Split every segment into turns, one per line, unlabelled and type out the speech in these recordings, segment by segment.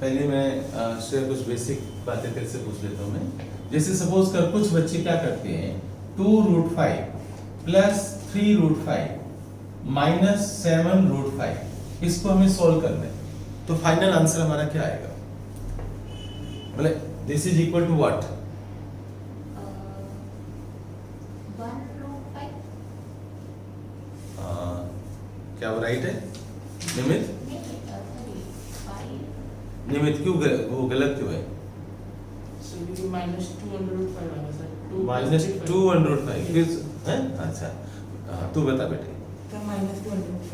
पहले मैं श्रेया कुछ बेसिक बातें तेरे से पूछ लेता हूँ मैं। जैसे सपोज कर कुछ बच्चे क्या करते हैं 2√5 प्लस 3√5 माइनस 7√5, इसको हमें सोल्व करना है। तो फाइनल आंसर हमारा क्या आएगा? बोले this is equal to what?
1√5।
क्या वो राइट है निमित?
नहीं,
निमित क्यों वो गलत क्यों है?
माइनस 205 आएगा सर।
माइनस 2√5 किस है? अच्छा तू बता बेटे।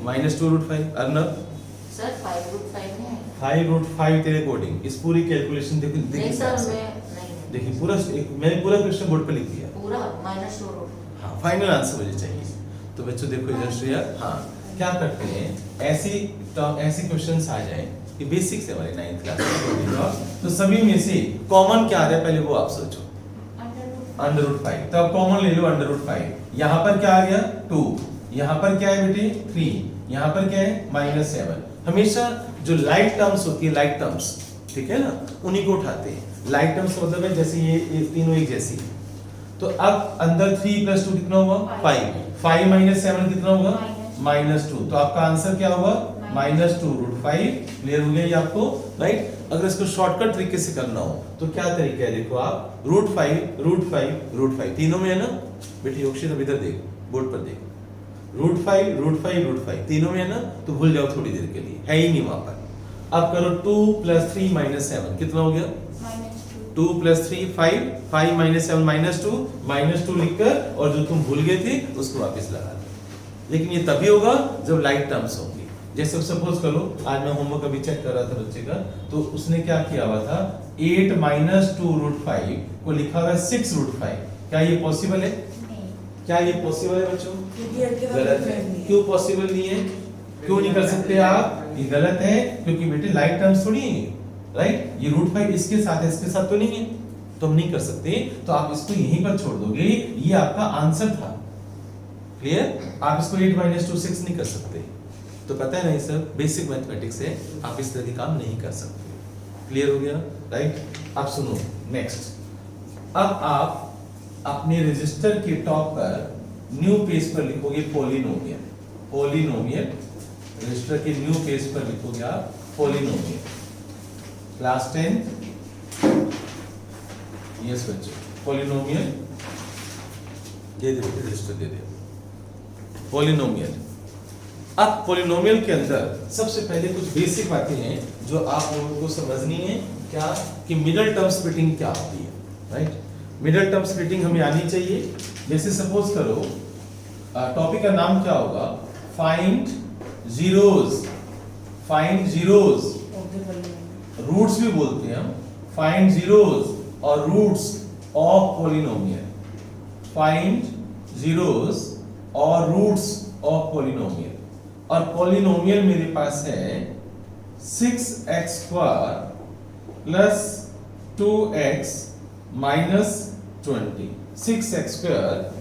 माइनस 2√5 अर्नब
सर 5√5 है।
5√5 तेरे अकॉर्डिंग इस पूरी कैलकुलेशन देखो
नहीं सर, मैं नहीं,
देखिए पूरा मैंने पूरा क्वेश्चन बोर्ड पे लिख दिया।
पूरा -2√5।
हाँ फाइनल आंसर मुझे चाहिए। तो बच्चों देखो इधर श्रेया, हाँ क्या करते हैं ऐसी क्वेश्चंस आ जाए कि बेसिक से हमारे 9th क्लास में, तो सभी में से कॉमन क्या आ रहा है पहले वो आप सोचो। √5, तो अब कॉमन ले लो √5। यहाँ पर क्या आ गया 2, यहाँ पर क्या है बेटे 3, यहाँ पर क्या है -7। हमेशा जो लाइक टर्म्स होती है, लाइक टर्म्स ठीक है ना, उन्हीं को उठाते हैं। लाइक टर्म्स मतलब है जैसे ये तीनों एक जैसी। तो अब अंदर 3 + 2 कितना हुआ 5, 5 - 7 कितना होगा -2। तो आपका आंसर क्या होगा -2√5। क्लियर हो गया ये आपको, राइट? अगर इसको शॉर्टकट तरीके से करना हो तो क्या तरीका है देखो आप, √5 तीनों में है ना बेटी। योगशित अब इधर देख, बोर्ड पर देख, √5 तीनों में है ना, तो भूल जाओ थोड़ी देर के लिए, है ही नहीं वहां पर। अब करो 2 + 3 - 7 कितना हो गया
-2।
2 + 3 5, 5 - 7 -2 लिखकर, और जो तुम भूल गए थे उसको वापस लगा दो। लेकिन ये तभी होगा जब लाइक टर्म्स होंगी। जैसे सपोज करो आज मैं होमवर्क अभी चेक कर रहा था बच्चे का, तो उसने क्या किया हुआ था 8 - 2√5 को लिखा हुआ 6√5। क्या ये पॉसिबल है?
नहीं,
क्या ये पॉसिबल है बच्चों? गलत है। क्यों पॉसिबल नहीं है? क्यों नहीं कर सकते आप? ये गलत है क्योंकि बेटे लाइक टर्म्स थोड़ी है, राइट? ये √5 इसके साथ तो नहीं है, तो हम नहीं कर सकते। तो आप इसको यहीं पर छोड़ दोगे, ये आपका आंसर था। क्लियर? आप इसको 8 - 2 6 नहीं कर सकते। तो पता है नहीं सर, बेसिक मैथमेटिक्स से आप इस तरह के काम नहीं कर सकते। क्लियर हो गया, राइट? अब सुनो नेक्स्ट। अब आप अपने रजिस्टर के टॉप पर न्यू पेज पर लिखोगे पॉलिनोमियल। रजिस्टर के न्यू पेज पर लिखोगे आप पॉलिनोमियल। क्लास 10 यस बच्चों, पॉलिनोमियल दे दे, रजिस्टर दे दे पॉलिनोमियल। अब पॉलिनोमियल के अंदर सबसे पहले कुछ बेसिक बातें हैं जो आप लोगों को समझनी है। क्या कि मिडिल टर्म स्प्लिटिंग क्या होती है, राइट? मिडिल टर्म स्प्लिटिंग हमें आनी चाहिए। जैसे सपोज करो टॉपिक का नाम क्या होगा, फाइंड जीरोस। रूट्स भी बोलते हैं हम, फाइंड जीरोस और roots of polynomial. Find zeros और रूट्स ऑफ पॉलिनोमियल। और पॉलिनोमियल मेरे पास है 6x² plus 2x minus 20। 6x²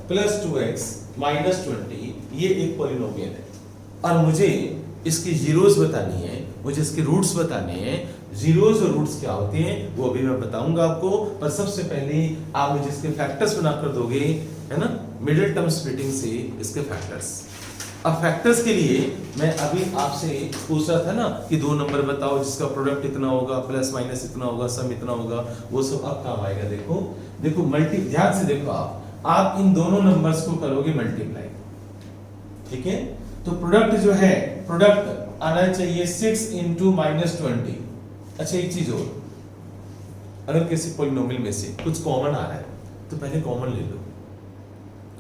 plus 2x minus 20 ये एक पॉलिनोमियल है। और मुझे इसकी जीरोस बतानी है, मुझे इसके रूट्स बताने हैं। जीरोस और रूट्स क्या होते हैं वो अभी मैं बताऊंगा आपको, पर सबसे पहले आप मुझे इसके फैक्टर्स बनाकर दोगे, है ना? मिडिल टर्म स्प्लिटिंग से इसके फैक्टर्स। अब फैक्टर्स के लिए मैं अभी आपसे पूछ रहा था ना कि 2 नंबर बताओ जिसका प्रोडक्ट इतना होगा, प्लस माइनस इतना होगा, सम इतना होगा, वो सब अब काम आएगा। देखो मल्टी, ध्यान से देखो आप इन दोनों नंबर्स को करोगे मल्टीप्लाई, ठीक है? तो प्रोडक्ट जो है, प्रोडक्ट आना चाहिए 6 × -20। अच्छा एक चीज और, अगर किसी पॉलिनोमियल में से कुछ कॉमन आ रहा है तो पहले कॉमन ले लो,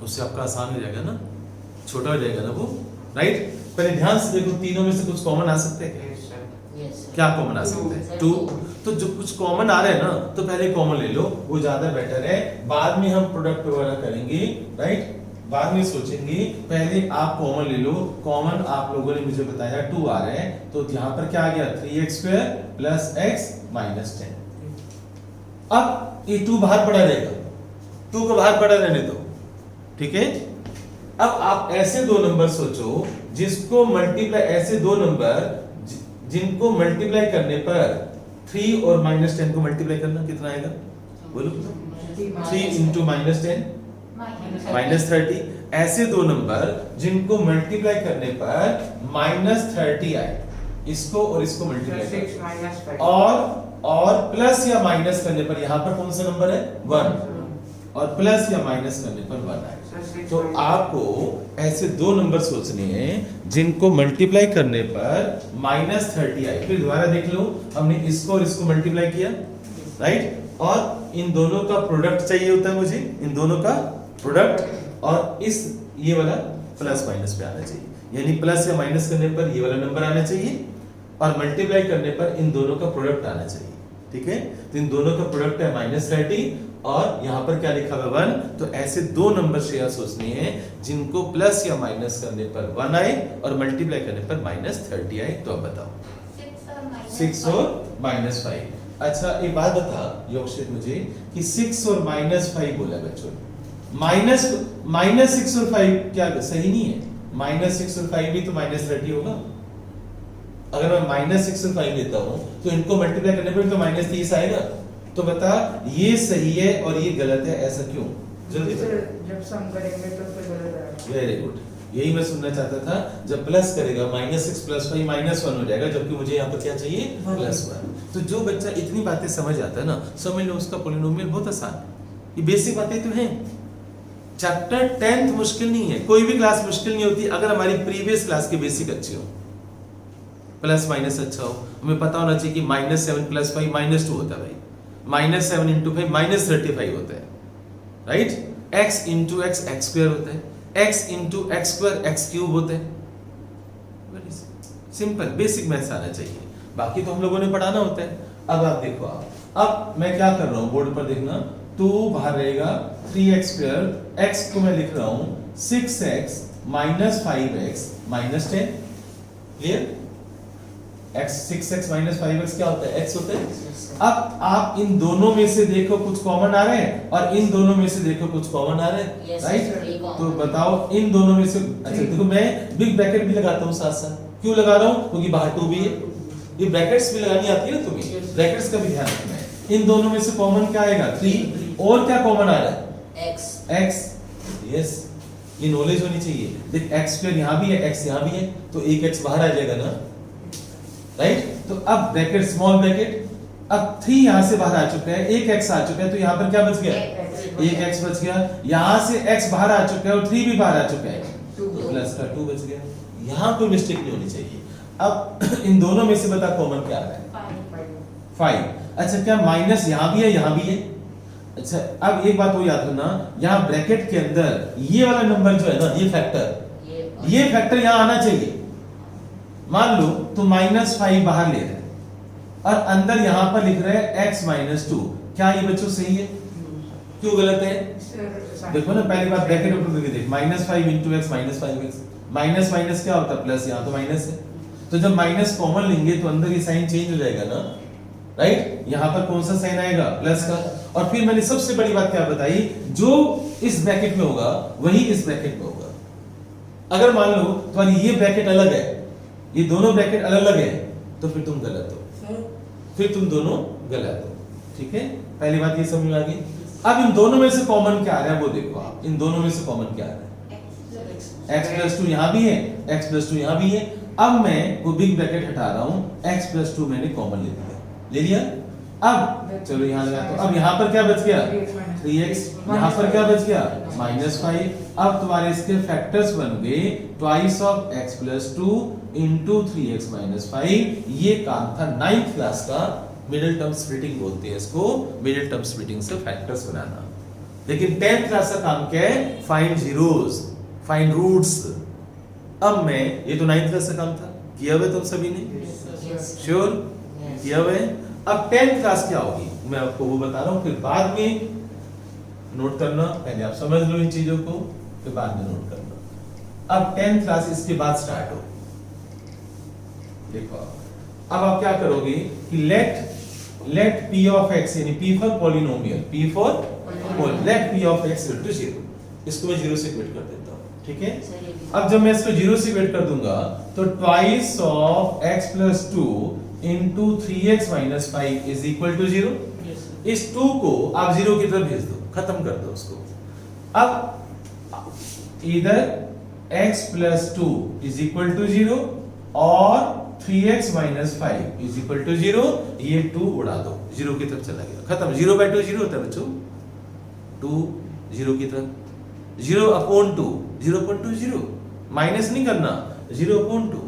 उससे आपका आसान हो जाएगा ना, छोटा हो जाएगा ना वो, राइट? पहले ध्यान से देखो तीनों में से कुछ कॉमन आ सकते हैं क्या? कॉमन आ सकते हैं 2। तो जो कुछ कॉमन आ रहा है ना तो पहले कॉमन ले लो, वो ज्यादा बेटर है। बाद में हम प्रोडक्ट वगैरह करेंगे, राइट? बाद में सोचेंगे, पहले आप कॉमन ले लो। कॉमन आप लोगों ने मुझे बताया 2 आ रहे हैं, तो यहाँ पर क्या आ गया 3x² प्लस x माइनस 10। अब ये 2 बाहर पड़ा रहेगा, 2 को बाहर पड़ा रहने दो, ठीक है? अब आप ऐसे 2 नंबर सोचो जिसको मल्टीप्लाई, ऐसे 2 नंबर जिनको मल्टीप्लाई करने पर 3 और -10 को मल्टीप्लाई करना कितना आएगा बोलो 3 into -10 -30 ऐसे दो नंबर जिनको मल्टीप्लाई करने पर -30 आए इसको और इसको मल्टीप्लाई कर और प्लस या माइनस करने पर यहाँ पर कौन सा नंबर है 1 और प्लस या माइनस करने पर 1 आए तो आपको ऐसे दो नंबर सोचने हैं जिनको मल्टीप्लाई करने पर -30 आए फिर दोबारा देख लो हमने इसको और इसको मल्टीप्लाई किया राइट और इन दोनों का प्रोडक्ट चाहिए होता है मुझे इन दोनों का प्रोडक्ट और इस ये वाला प्लस माइनस पे आना चाहिए यानी प्लस या माइनस करने पर ये वाला नंबर आना चाहिए और मल्टीप्लाई करने पर इन दोनों का प्रोडक्ट आना चाहिए ठीक है तो इन दोनों का प्रोडक्ट है -30 और यहाँ पर क्या लिखा हुआ 1 तो ऐसे दो नंबर शेयर सोचने हैं जिनको प्लस या माइनस करने पर 1 आए और मल्टीप्लाई करने पर -30 आए तो अब बताओ 6 और -5 अच्छा एक बात बता योगशित मुझे कि 6 और -5 बोला बच्चों माइनस -6 और 5 क्या सही नहीं है -6 और 5 भी तो -30 होगा अगर मैं -6 और 5 लेता हूं तो इनको मल्टीप्लाई करने पर तो -30 आएगा तो बता ये सही है और ये गलत है ऐसा क्यों जल्दी
जब सम करेंगे तो फिर गलत आएगा
वेरी गुड यही मैं सुनना चाहता था जब प्लस करेगा -6 + 5 -1 हो जाएगा जबकि मुझे यहाँ पर क्या चाहिए +1 तो जो बच्चा इतनी बातें समझ आता है ना समझ लो उसका पॉलिनोमियल बहुत आसान है ये बेसिक बातें तो हैं चैप्टर 10th मुश्किल नहीं है कोई भी क्लास मुश्किल नहीं होती अगर हमारी प्रीवियस क्लास के बेसिक अच्छे हो प्लस माइनस अच्छा हो हमें पता होना चाहिए कि -7 + 5 -2 होता है भाई -7 × 5 -35 होता है राइट x × x x² होता है x × x² x³ होता है सिंपल बेसिक मैथ्स आना चाहिए बाकी तो हम लोगों ने पढ़ाना होता है अब आप देखो अब मैं क्या कर रहा हूं बोर्ड पर देखना 2 बाहर रहेगा 3x² x को मैं लिख रहा हूं 6x - 5x - 10 clear x 6x - 5x क्या होता है x होता है अब आप इन दोनों में से देखो कुछ कॉमन आ रहे हैं और इन दोनों में से देखो कुछ कॉमन आ रहे हैं राइट तो बताओ इन दोनों में से अच्छा देखो मैं बिग ब्रैकेट भी लगाता हूं साथ साथ क्यों लगा रहा हूं क्योंकि बाहर 2 भी है ये ब्रैकेट्स भी लगानी आती है ना तुम्हें ब्रैकेट्स का भी ध्यान रखना है इन दोनों में से कॉमन क्या आएगा 3 और क्या कॉमन आ रहा है x यस ये नॉलेज होनी चाहिए देख x² यहां भी है x यहां भी है तो एक x बाहर आ जाएगा ना राइट तो अब ब्रैकेट स्मॉल ब्रैकेट अब 3 यहां से बाहर आ चुका है एक x आ चुका है तो यहां पर क्या बच गया एक x बच गया यहां से x बाहर आ चुका है और 3 भी बाहर आ चुका है तो प्लस का 2 बच गया यहां कोई मिस्टेक नहीं होनी चाहिए अब इन दोनों में से बता कॉमन क्या आ रहा है 5 अच्छा क्या माइनस यहां भी है अच्छा अब एक बात वो याद रखना यहां ब्रैकेट के अंदर ये वाला नंबर जो है ना ये फैक्टर यहां आना चाहिए मान लो तो -5 बाहर ले रहे हैं और अंदर यहां पर लिख रहे हैं x - 2 क्या ये बच्चों सही है क्यों गलत है देखो ना पहली बात ब्रैकेट ऊपर करके देख -5 × x - 5x माइनस माइनस क्या होता है प्लस यहां तो माइनस है तो जब माइनस कॉमन लेंगे तो अंदर ये साइन चेंज हो जाएगा ना राइट यहां पर कौन सा साइन आएगा प्लस का और फिर मैंने सबसे बड़ी बात क्या बताई जो इस ब्रैकेट में होगा वही इस ब्रैकेट में होगा अगर मान लो तुम्हारी ये ब्रैकेट अलग है ये दोनों ब्रैकेट अलग अलग है तो फिर तुम गलत हो फिर तुम दोनों गलत हो ठीक है पहली बात ये समझ में आ गई अब इन दोनों में से कॉमन क्या आ रहा है वो देखो आप इन दोनों में से कॉमन क्या आ रहा है x + 2 यहां भी है x + 2 यहां भी है अब मैं वो बिग ब्रैकेट हटा रहा हूं x + 2 मैंने कॉमन ले लिया अब चलो यहां लगा तो अब यहां पर क्या बच गया 3x यहां पर क्या बच गया -5 अब तुम्हारे इसके फैक्टर्स बन गए ट्वाइस ऑफ x + 2 * 3x - 5 ये काम था 9th क्लास का मिडिल टर्म स्प्लिटिंग बोलते हैं इसको मिडिल टर्म स्प्लिटिंग से फैक्टर्स बनाना लेकिन 10th क्लास का काम क्या है फाइंड जीरोस फाइंड रूट्स अब मैं ये तो 9th क्लास का काम था किया हुआ तुम सभी ने श्योर किया हुआ है अब 10th क्लास क्या होगी मैं आपको वो बता रहा हूं फिर बाद में नोट करना पहले आप समझ लो इन चीजों को फिर बाद में नोट करना अब 10th क्लास इसके बाद स्टार्ट हो देखो अब आप क्या करोगे कि लेट p of x यानी p for polynomial p for let p of x = 0 इसको मैं 0 से इक्वेट कर देता हूं ठीक है अब जब मैं इसको 0 से इक्वेट कर दूंगा तो twice of x + 2 into 3x minus 5 is equal to 0।
Yes, sir.
इस 2 को आप 0 की तरफ भेज दो, खत्म कर दो उसको। अब इधर x plus 2 is equal to 0 और 3x minus 5 is equal to 0। ये 2 उड़ा दो, 0 की तरफ चला गया, खत्म। 0/2 0 होता है बच्चों, 2 0 की तरफ, 0 अपॉन 2, 0/2 0, माइनस नहीं करना, 0/2,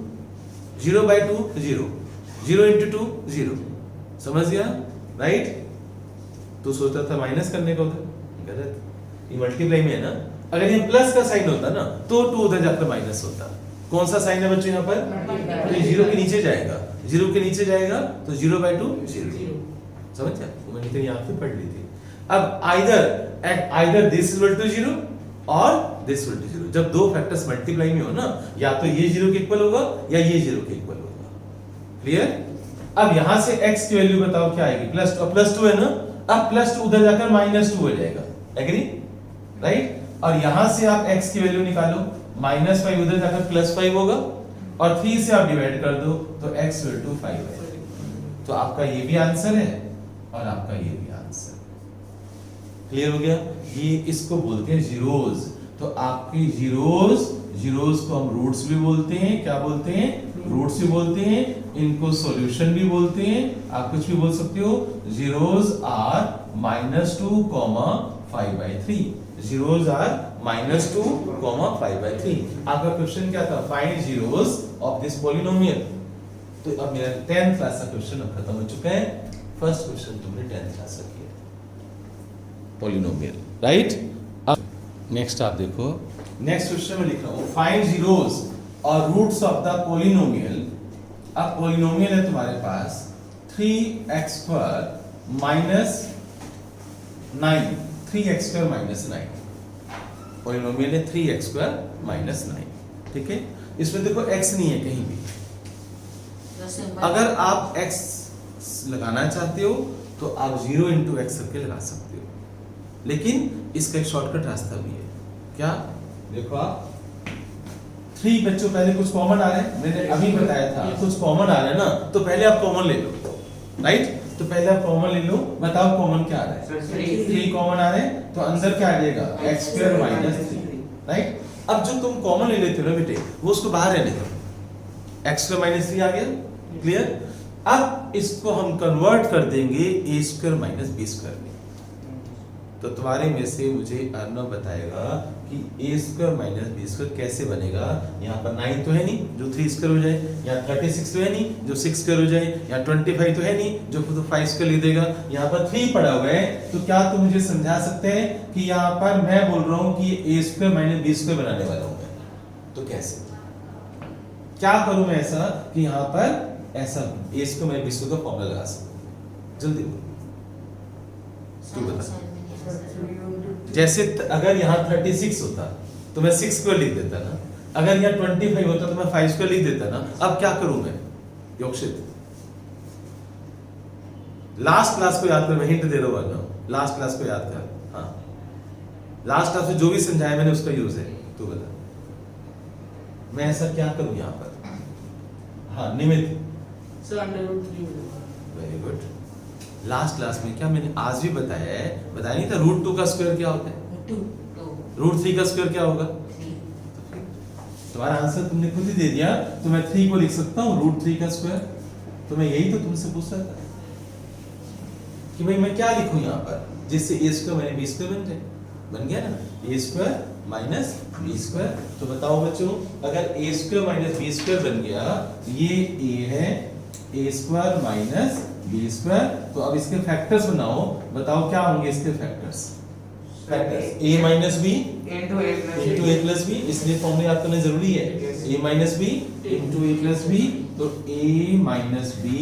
0/2 0, 0 into 2 0, समझ गया राइट? तो सोचता था माइनस करने का उधर, गलत, ये मल्टीप्लाई में है ना। अगर ये प्लस का साइन होता ना तो 2 उधर जाकर माइनस होता। कौन सा साइन है बच्चों यहाँ पर? तो ये 0 के नीचे जाएगा, 0 के नीचे जाएगा तो 0/2 0,
Zero.
समझ गया? वो मैंने कहीं यहाँ पे पढ़ ली थी। अब आइदर दिस इक्वल टू 0 और दिस इक्वल टू 0। जब दो फैक्टर्स मल्टीप्लाई में हो ना, या तो ये 0 के इक्वल होगा या ये 0 के इक्वल होगा। क्लियर? अब यहां से x की वैल्यू बताओ क्या आएगी? +2 है ना। अब +2 उधर जाकर -2 हो जाएगा, एग्री? राइट? और यहां से आप x की वैल्यू निकालो, -5 उधर जाकर +5 होगा और 3 से आप डिवाइड कर दो तो x इक्वल टू 5 है। तो आपका ये भी आंसर है और आपका ये भी आंसर। क्लियर हो गया? ये इसको बोलते हैं जीरोज। तो आपकी जीरोज को हम रूट्स भी बोलते हैं। क्या बोलते हैं? रूट्स भी बोलते हैं। इनको सॉल्यूशन भी बोलते हैं। आप कुछ भी बोल सकते हो। Zeros are -2, 5/3। Zeros are -2, 5/3। आपका क्वेश्चन क्या था? Find zeros of this polynomial. तो अब मेरा 10th क्लास का क्वेश्चन अब खत्म हो चुका है। फर्स्ट क्वेश्चन तुमने 10th क्लास का किया, पॉलिनोमियल, राइट? अब नेक्स्ट आप देखो, नेक्स्ट क्वेश्चन में लिख रहा हूं फाइंड जीरोज और रूट्स ऑफ द पॉलिनोमियल। अब पॉलिनोमियल है तुम्हारे पास 3x² minus 9, 3x² minus 9। Polynomial है 3x² माइनस 9, ठीक है? इसमें देखो x नहीं है कहीं भी। अगर आप x लगाना चाहते हो तो आप 0 into x करके लगा सकते हो, लेकिन इसका एक शॉर्टकट रास्ता भी है। क्या? देखो आप 3 बच्चों पहले कुछ कॉमन आ रहे हैं, मैंने अभी बताया था कुछ कॉमन आ रहा है ना, तो पहले आप कॉमन ले लो, राइट? तो पहले आप कॉमन ले लो, बताओ कॉमन क्या आ रहा है? 3 कॉमन आ रहे हैं तो अंदर क्या आ जाएगा? x² minus 3, right? अब जो तुम कॉमन ले लेते हो ना बेटे, वो उसको बाहर रहने दो, x² माइनस 3 आ गया। क्लियर? अब इसको हम कन्वर्ट कर देंगे a² माइनस b² में। तो तुम्हारे में से मुझे अर्णव बताएगा कि a² माइनस b² कैसे बनेगा। यहाँ पर 9 तो है नहीं जो 3² हो जाए, यहाँ 36 तो है नहीं जो 6² हो जाए, यहाँ 25 तो है नहीं जो 5² लिख देगा, यहाँ पर 3 पड़ा हुआ है। तो क्या तुम मुझे समझा सकते हैं कि यहाँ पर मैं बोल रहा हूँ कि a² माइनस b² बनाने वाला हूँ मैं, तो कैसे क्या करूं मैं ऐसा कि यहाँ पर ऐसा a² माइनस b² का फॉर्मूला लगा सकूं? जल्दी बोलो, तू बता। जैसे अगर यहाँ 36 होता तो मैं 6² लिख देता ना, अगर यहाँ 25 होता तो मैं 5² लिख देता ना। अब क्या करूं मैं? योक्षित, लास्ट क्लास को याद कर, मैं हिंट दे रहा हूं, लास्ट क्लास को याद कर। हाँ, लास्ट क्लास में जो भी समझाया मैंने उसका यूज है, तू बता। मैं ऐसा क्या करूं यहाँ पर? हाँ Nimit,
sir √3।
Very good. Last class में क्या मैंने आज भी बताया है? बताया नहीं था √2 का स्क्वायर क्या होता है?
2
√3 का स्क्वायर क्या होगा?
3।
तुम्हारा आंसर तुमने खुद ही दे दिया, तो मैं 3 को लिख सकता हूँ √3 का स्क्वायर। तो मैं यही तो तुमसे पूछ रहा था कि भाई मैं क्या लिखूं यहाँ पर जिससे a² माइनस b² बन जाए। बन गया ना, a² माइनस b²। तो बताओ बच्चों, अगर a² माइनस b² बन गया, ये a है, a² माइनस b²। तो अब इसके फैक्टर्स बनाओ, बताओ क्या होंगे इसके factors? Factors a minus b
into a
into a plus b, इसलिए फॉर्मूला याद करना जरूरी है। a minus b into a plus b, तो a minus b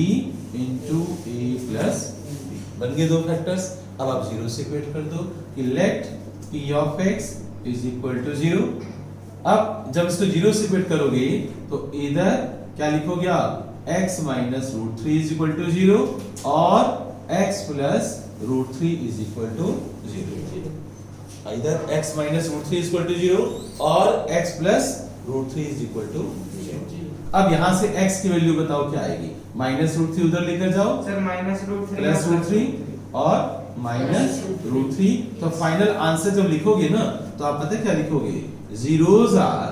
into a plus b बन गए 2 फैक्टर्स। अब आप 0 से इक्वेट कर दो कि let p of x is equal to 0। अब जब इसको 0 से इक्वेट करोगे तो इधर क्या लिखोगे आप? x minus √3 is equal to 0 और x plus √3 is equal to 0। इधर x minus √3 is equal to 0 और x plus √3 is equal to 0। अब यहाँ से x की वैल्यू बताओ क्या आएगी, -√3 उधर लेकर जाओ,
सर -√3
+√3 और -√3। तो फाइनल आंसर जब लिखोगे ना तो आप पता है क्या लिखोगे, जीरोज आर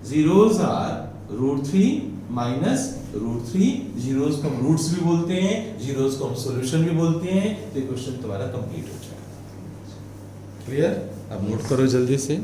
√3 -√3। जीरोज को हम रूट्स भी बोलते हैं, जीरोज को हम सॉल्यूशन भी बोलते हैं। तो ये क्वेश्चन तुम्हारा कंप्लीट हो जाएगा। क्लियर? अब नोट करो जल्दी से।